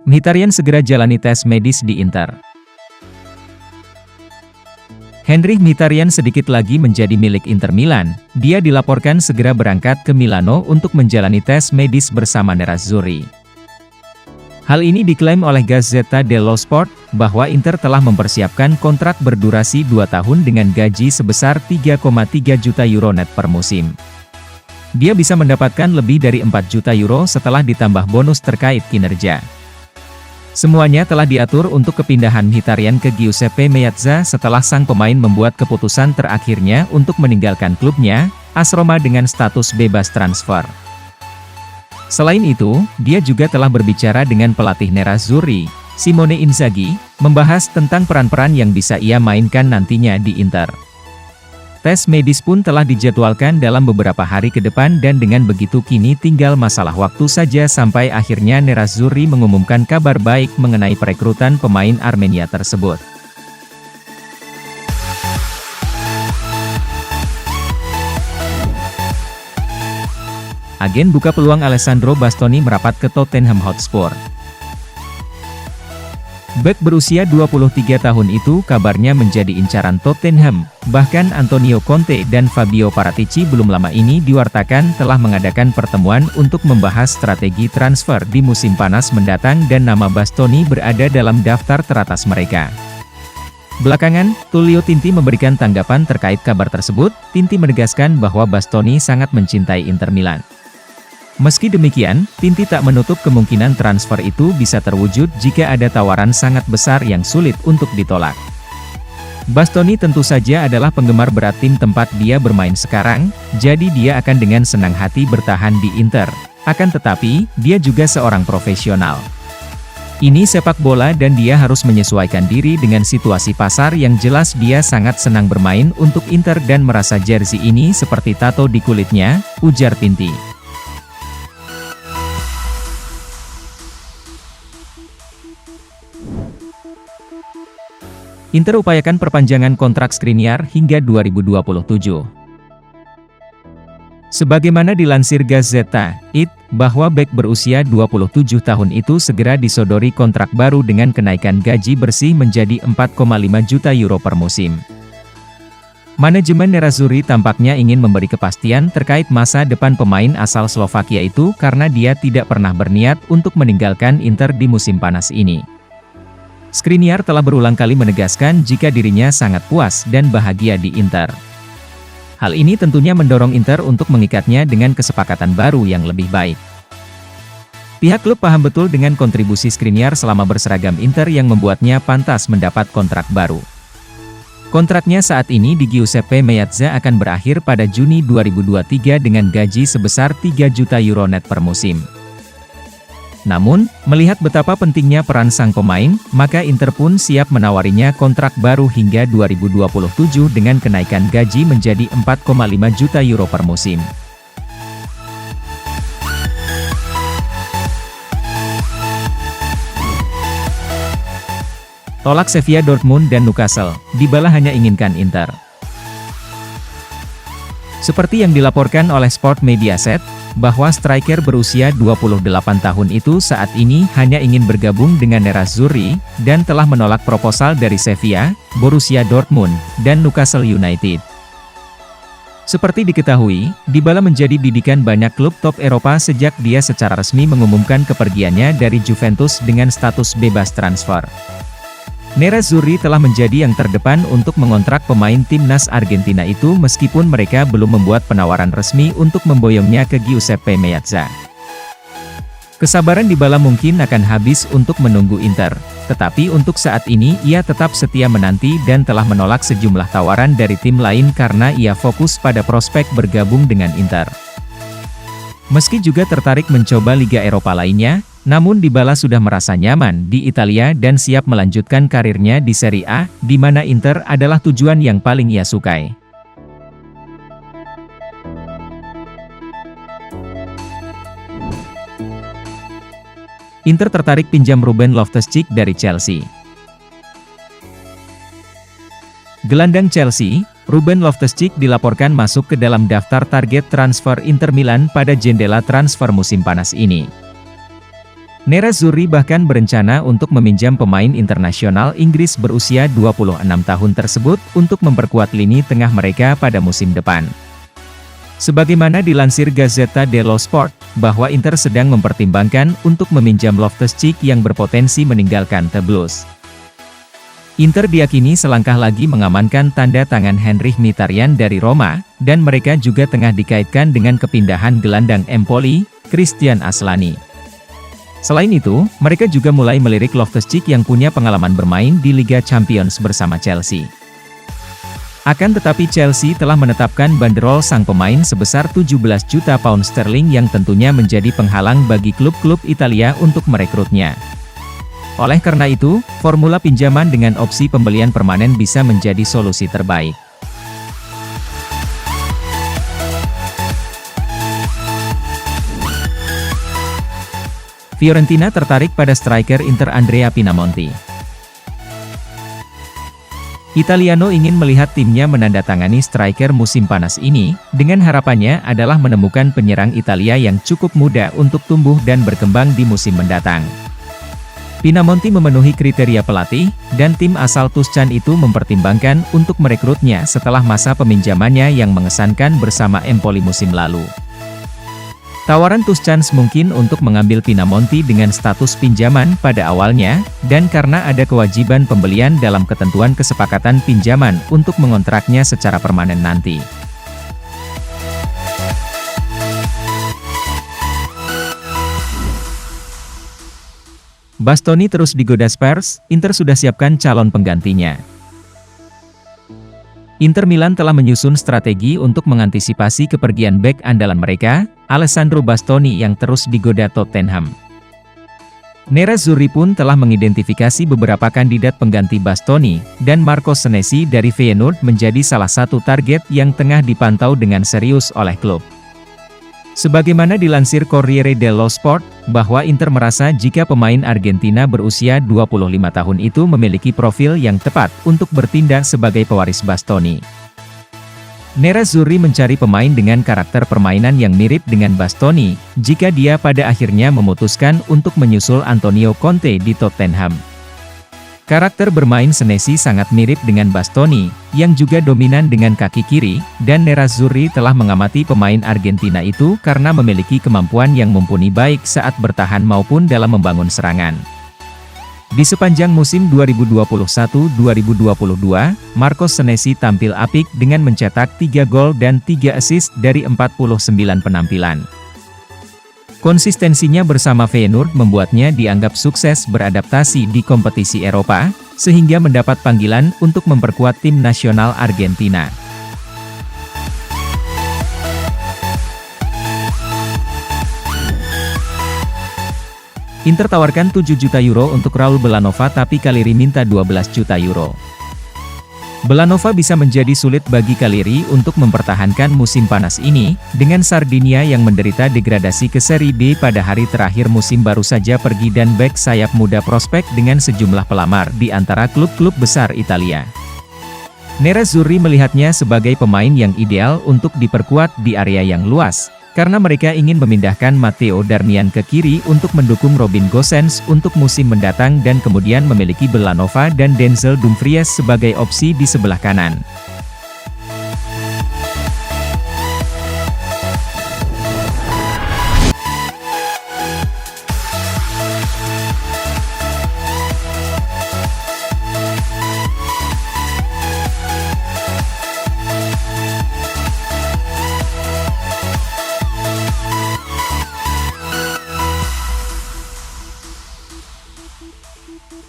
Mkhitaryan segera jalani tes medis di Inter. Henrikh Mkhitaryan sedikit lagi menjadi milik Inter Milan. Dia dilaporkan segera berangkat ke Milano untuk menjalani tes medis bersama Nerazzurri. Hal ini diklaim oleh Gazzetta dello Sport, bahwa Inter telah mempersiapkan kontrak berdurasi 2 tahun dengan gaji sebesar 3,3 juta euro net per musim. Dia bisa mendapatkan lebih dari 4 juta euro setelah ditambah bonus terkait kinerja. Semuanya telah diatur untuk kepindahan Mkhitaryan ke Giuseppe Meazza setelah sang pemain membuat keputusan terakhirnya untuk meninggalkan klubnya, AS Roma dengan status bebas transfer. Selain itu, dia juga telah berbicara dengan pelatih Nerazzurri, Simone Inzaghi, membahas tentang peran-peran yang bisa ia mainkan nantinya di Inter. Tes medis pun telah dijadwalkan dalam beberapa hari ke depan dan dengan begitu kini tinggal masalah waktu saja sampai akhirnya Nerazzurri mengumumkan kabar baik mengenai perekrutan pemain Armenia tersebut. Agen buka peluang Alessandro Bastoni merapat ke Tottenham Hotspur. Bek berusia 23 tahun itu kabarnya menjadi incaran Tottenham, bahkan Antonio Conte dan Fabio Paratici belum lama ini diwartakan telah mengadakan pertemuan untuk membahas strategi transfer di musim panas mendatang dan nama Bastoni berada dalam daftar teratas mereka. Belakangan, Tullio Tinti memberikan tanggapan terkait kabar tersebut. Tinti menegaskan bahwa Bastoni sangat mencintai Inter Milan. Meski demikian, Tinti tak menutup kemungkinan transfer itu bisa terwujud jika ada tawaran sangat besar yang sulit untuk ditolak. Bastoni tentu saja adalah penggemar berat tim tempat dia bermain sekarang, jadi dia akan dengan senang hati bertahan di Inter. Akan tetapi, dia juga seorang profesional. Ini sepak bola dan dia harus menyesuaikan diri dengan situasi pasar yang jelas dia sangat senang bermain untuk Inter dan merasa jersey ini seperti tato di kulitnya, ujar Tinti. Inter upayakan perpanjangan kontrak Skriniar hingga 2027. Sebagaimana dilansir Gazzetta IT, bahwa bek berusia 27 tahun itu segera disodori kontrak baru dengan kenaikan gaji bersih menjadi 4,5 juta euro per musim. Manajemen Nerazzurri tampaknya ingin memberi kepastian terkait masa depan pemain asal Slovakia itu karena dia tidak pernah berniat untuk meninggalkan Inter di musim panas ini. Skriniar telah berulang kali menegaskan jika dirinya sangat puas dan bahagia di Inter. Hal ini tentunya mendorong Inter untuk mengikatnya dengan kesepakatan baru yang lebih baik. Pihak klub paham betul dengan kontribusi Skriniar selama berseragam Inter yang membuatnya pantas mendapat kontrak baru. Kontraknya saat ini di Giuseppe Meazza akan berakhir pada Juni 2023 dengan gaji sebesar 3 juta euro net per musim. Namun, melihat betapa pentingnya peran sang pemain, maka Inter pun siap menawarinya kontrak baru hingga 2027 dengan kenaikan gaji menjadi 4,5 juta euro per musim. Tolak Sevilla, Dortmund dan Newcastle, Dybala hanya inginkan Inter. Seperti yang dilaporkan oleh Sport Mediaset, bahwa striker berusia 28 tahun itu saat ini hanya ingin bergabung dengan Nerazzurri, dan telah menolak proposal dari Sevilla, Borussia Dortmund, dan Newcastle United. Seperti diketahui, Dybala menjadi didikan banyak klub top Eropa sejak dia secara resmi mengumumkan kepergiannya dari Juventus dengan status bebas transfer. Nerazzurri telah menjadi yang terdepan untuk mengontrak pemain timnas Argentina itu meskipun mereka belum membuat penawaran resmi untuk memboyongnya ke Giuseppe Meazza. Kesabaran Dybala mungkin akan habis untuk menunggu Inter, tetapi untuk saat ini ia tetap setia menanti dan telah menolak sejumlah tawaran dari tim lain karena ia fokus pada prospek bergabung dengan Inter. Meski juga tertarik mencoba Liga Eropa lainnya, namun Dybala sudah merasa nyaman di Italia dan siap melanjutkan karirnya di Serie A, di mana Inter adalah tujuan yang paling ia sukai. Inter tertarik pinjam Ruben Loftus-Cheek dari Chelsea. Gelandang Chelsea, Ruben Loftus-Cheek dilaporkan masuk ke dalam daftar target transfer Inter Milan pada jendela transfer musim panas ini. Nerazzurri bahkan berencana untuk meminjam pemain internasional Inggris berusia 26 tahun tersebut untuk memperkuat lini tengah mereka pada musim depan. Sebagaimana dilansir Gazzetta dello Sport, bahwa Inter sedang mempertimbangkan untuk meminjam Loftus-Cheek yang berpotensi meninggalkan The Blues. Inter diyakini selangkah lagi mengamankan tanda tangan Henrikh Mkhitaryan dari Roma, dan mereka juga tengah dikaitkan dengan kepindahan gelandang Empoli, Christian Aslani. Selain itu, mereka juga mulai melirik Loftus-Cheek yang punya pengalaman bermain di Liga Champions bersama Chelsea. Akan tetapi Chelsea telah menetapkan banderol sang pemain sebesar 17 juta pound sterling yang tentunya menjadi penghalang bagi klub-klub Italia untuk merekrutnya. Oleh karena itu, formula pinjaman dengan opsi pembelian permanen bisa menjadi solusi terbaik. Fiorentina tertarik pada striker Inter Andrea Pinamonti. Italiano ingin melihat timnya menandatangani striker musim panas ini, dengan harapannya adalah menemukan penyerang Italia yang cukup muda untuk tumbuh dan berkembang di musim mendatang. Pinamonti memenuhi kriteria pelatih, dan tim asal Tuscan itu mempertimbangkan untuk merekrutnya setelah masa peminjamannya yang mengesankan bersama Empoli musim lalu. Tawaran Tuscan mungkin untuk mengambil Pinamonti dengan status pinjaman pada awalnya, dan karena ada kewajiban pembelian dalam ketentuan kesepakatan pinjaman untuk mengontraknya secara permanen nanti. Bastoni terus digoda Spurs, Inter sudah siapkan calon penggantinya. Inter Milan telah menyusun strategi untuk mengantisipasi kepergian bek andalan mereka, Alessandro Bastoni yang terus digoda Tottenham. Nerazzurri pun telah mengidentifikasi beberapa kandidat pengganti Bastoni, dan Marco Senesi dari Feyenoord menjadi salah satu target yang tengah dipantau dengan serius oleh klub. Sebagaimana dilansir Corriere dello Sport, bahwa Inter merasa jika pemain Argentina berusia 25 tahun itu memiliki profil yang tepat untuk bertindak sebagai pewaris Bastoni. Nerazzurri mencari pemain dengan karakter permainan yang mirip dengan Bastoni, jika dia pada akhirnya memutuskan untuk menyusul Antonio Conte di Tottenham. Karakter bermain Senesi sangat mirip dengan Bastoni, yang juga dominan dengan kaki kiri, dan Nerazzurri telah mengamati pemain Argentina itu karena memiliki kemampuan yang mumpuni baik saat bertahan maupun dalam membangun serangan. Di sepanjang musim 2021-2022, Marcos Senesi tampil apik dengan mencetak 3 gol dan 3 assist dari 49 penampilan. Konsistensinya bersama Feyenoord membuatnya dianggap sukses beradaptasi di kompetisi Eropa, sehingga mendapat panggilan untuk memperkuat tim nasional Argentina. Inter tawarkan 7 juta euro untuk Raul Belanova tapi Cagliari minta 12 juta euro. Belanova bisa menjadi sulit bagi Cagliari untuk mempertahankan musim panas ini, dengan Sardinia yang menderita degradasi ke Serie B pada hari terakhir musim baru saja pergi dan bek sayap muda prospek dengan sejumlah pelamar di antara klub-klub besar Italia. Nerazzurri melihatnya sebagai pemain yang ideal untuk diperkuat di area yang luas, karena mereka ingin memindahkan Matteo Darmian ke kiri untuk mendukung Robin Gosens untuk musim mendatang dan kemudian memiliki Belanova dan Denzel Dumfries sebagai opsi di sebelah kanan.